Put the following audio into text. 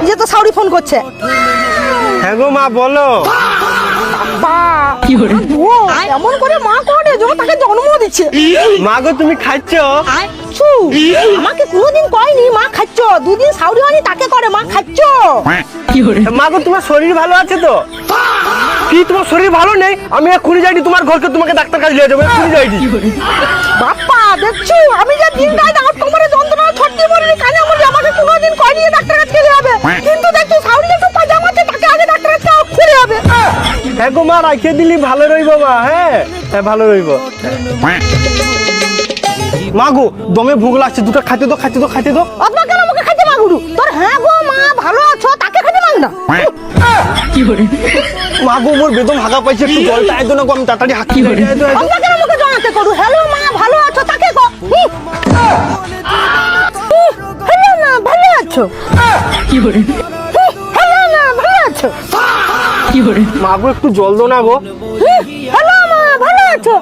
যে তো সাউরি ফোন করছে। হ্যাঁ গো মা বলো। এমন করে মা করে যখন তাকে জন্ম দিচ্ছে। মা গো তুমি খাচ্ছ? আমাকে কোনোদিন কয়নি মা খাচ্ছ, দুদিন সাউরি হয়নি তাকে করে মা খাচ্ছ। মা গো তোমার শরীর ভালো আছে তো? কি তোমার শরীর ভালো নেই? আমি এক্ষুনি যাইনি তোমার ঘরকে, তোমাকে ডাক্তার কাছে নিয়ে যাবো, এক্ষুনি যাইনি। বাপ্পা দেখছো আমি যে দিন রাত আমার কোমরে যন্ত্রণা ছটকি মরিনি কানে মরি, আমাকে কোনোদিন কয়নি ডাক্তার কাছে নিয়ে যাবে। কিন্তু দেখছো সাউরি একটু পাজামা আছে, তাকে আগে ডাক্তার কাছে খুলে যাবে। হ্যাঁ গো মা রাখিয়ে দিলি ভালো রইবো মা। হ্যাঁ হ্যাঁ ভালো রইবো। মা গো দমে ভোগ লাগছে, দুটো খাইতে দো খাইতে দো খাইতে দো। অতবা কেন আমাকে খাইতে মাগুরু তোর? হ্যাঁ গো মা ভালো আছো তাকে খাইতে মাগ না। মা গো মোর বেদম হাগা পাইছে, একটু জলটা আইতো না গো, আমি তাড়াতাড়ি হাঁকি। অতবা কেন আমাকে জানাতে করু? হ্যালো মা ভালো আছো তাকে কো। হ্যালো না ভালো আছো। হ্যালো না ভালো আছো। মা গো একটু জল দো না গো। হ্যালো মা ভালো আছো।